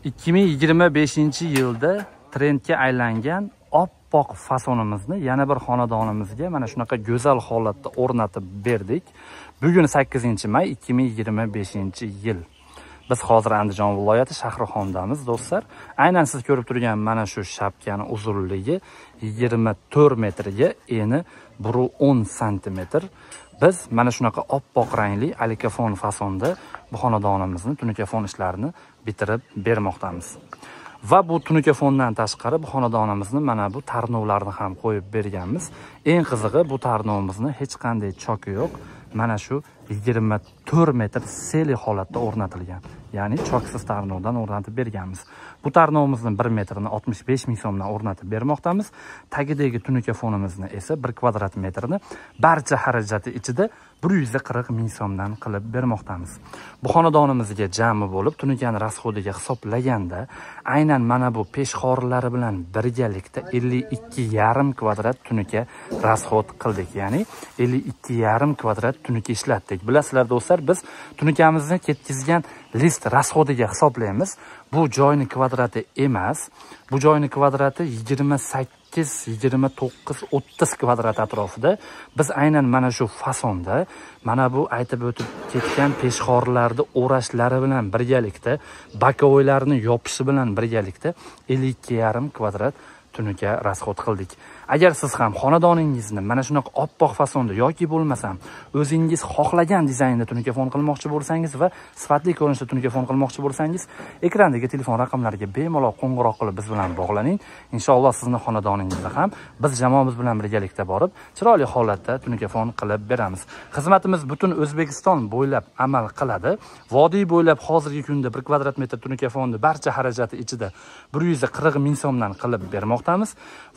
2025-yilda trendga aylangan oppoq fasonimizni yana bir xonadonimizga mana shunaqa go'zal holatda o'rnatib berdik. Bugun 8-may 2025-yil. Biz hozir Andijon viloyati Shahrixondamiz, do'stlar. Aynan siz ko'rib turgan mana shu shapkani uzunligi 24 metrga, eni 110 sm. Biz mana shunaqa oppoq rangli alikafon fasonda bu xonadonimizni tunuka-fon ishlarini bitirib bermoqdamiz. Va bu tunuka-fondan tashqari bu xonadonimizni mana bu tarnovlarni ham qo'yib berganmiz. Eng qizig'i, bu tarnovimizni hech qanday choki yo'q. Mana shu 24 metr seli holatda o'rnatilgan. Ya'ni choksiz tarnovdan o'rnatib berganmiz. Bu tarnovimizni 1 metrini 65 ming so'mdan o'rnatib bermoqdamiz. Tagidagi tunuka-fonimizni esa 1 kvadrat metrni barcha xarajati ichida 140 ming so'mdan qilib bermoqdamiz. Bu xonadonimizga jami bo'lib tunukani rasxodiga hisoblaganda aynan mana bu peshxorilari bilan birgalikda 52,5 kvadrat tunuka rasxod qildik. Ya'ni 52,5 kvadrat tunuka ishlatdik. Bilasizlar do'stlar, biz tunukamizni ketkizgan list rasxodiga hisoblaymiz. Bu joyning kvadrati emas, bu joyning kvadrati 28, 29, 30 kvadrat atrofida. Biz aynan mana shu fasonda, mana bu aytib o'tib ketgan peshxorlarni o'rashlari bilan birgalikda, bakovoylarni yopishi bilan birgalikda 52,5 kvadrat tunuka rasxod qildik. Agar siz ham xonadoningizni mana shunaqa oppoq fasonda yoki bo'lmasam o'zingiz xohlagan dizaynda tunuka-fon qilmoqchi bo'lsangiz va sifatli ko'rinishda tunuka-fon qilmoqchi bo'lsangiz, ekrandagi telefon raqamlariga bemalol qo'ng'iroq qilib biz bilan bog'laning. Inshaalloh sizni xonadoningizda ham biz jamoamiz bilan birgalikda borib, chiroyli holatda tunuka-fon qilib beramiz. Xizmatimiz butun O'zbekiston bo'ylab amal qiladi. Vodiy bo'ylab hozirgi kunda 1 kvadrat metr tunuka-fonni barcha xarajati ichida 140 ming so'mdan qilib bermoqdamiz.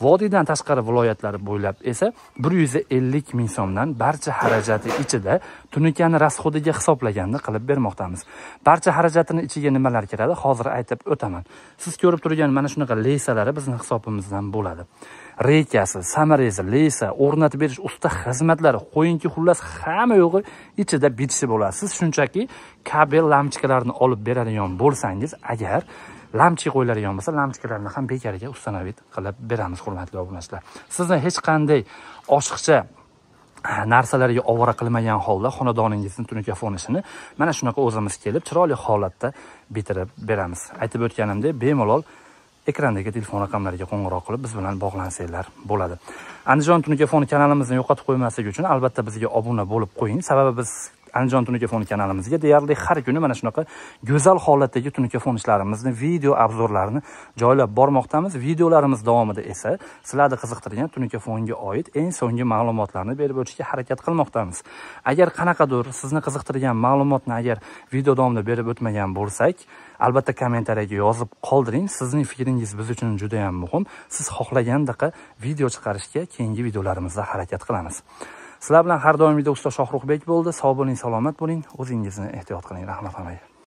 Vodiydan tashqari viloyatlari bo'ylab esa 150 ming so'mdan barcha xarajati ichida tunukani rasxodiga hisoblaganda qilib bermoqdamiz. Barcha xarajatining ichiga nimalar kiradi, hozir aytib o'taman. Siz ko'rib turgan mana shunaqa leysalari bizning hisobimizdan bo'ladi. Reykasi, samarezi, leysa, o'rnatib berish usta xizmatlari, qo'yinki xullas hamma yo'g'i ichida bitishib bo'ladi. Siz shunchaki kabel lampochkalarni olib beradigan bo'lsangiz, agar lampochka qo'yiladigan bo'lsa, lampochkalarni ham bekariga ustanovit qilib beramiz, hurmatli obunachilar. Sizni hech qanday oshiqcha narsalarga ovora qilmagan holda xonadoningizni tunuka-fon ishini mana shunaqa o'zimiz kelib chiroyli holatda bitirib beramiz. Aytib o'tganimdek, bemalol ekrandagi telefon raqamlariga qo'ng'iroq qilib biz bilan bog'lansanglar bo'ladi. Andijon tunuka-fon kanalimizni yo'qotib qo'ymaslik uchun albatta bizga obuna bo'lib qo'ying. Sababi biz Andijon tunuka-fon kanalimizga deyarli har kuni mana shunaqa go'zal holatdagi tunuka-fon ishlarimizni, video obzorlarini joylab bormoqdamiz. Videolarimiz davomida esa sizlarni qiziqtirgan tunuka-fonga oid eng so'nggi ma'lumotlarni berib o'tishga harakat qilmoqdamiz. Agar qanaqadir sizni qiziqtirgan ma'lumotni agar video davomida berib o'tmagan bo'lsak, albatta kommentariyaga yozib qoldiring. Sizning fikringiz biz uchun juda ham muhim. Siz xohlagandaqa video chiqarishga keyingi videolarimizda harakat qilamiz. Sizlar bilan har doimgidek usta Shohruxbek bo'ldi. Sog' bo'ling, salomat bo'ling. O'zingizni ehtiyot qiling. Rahmat.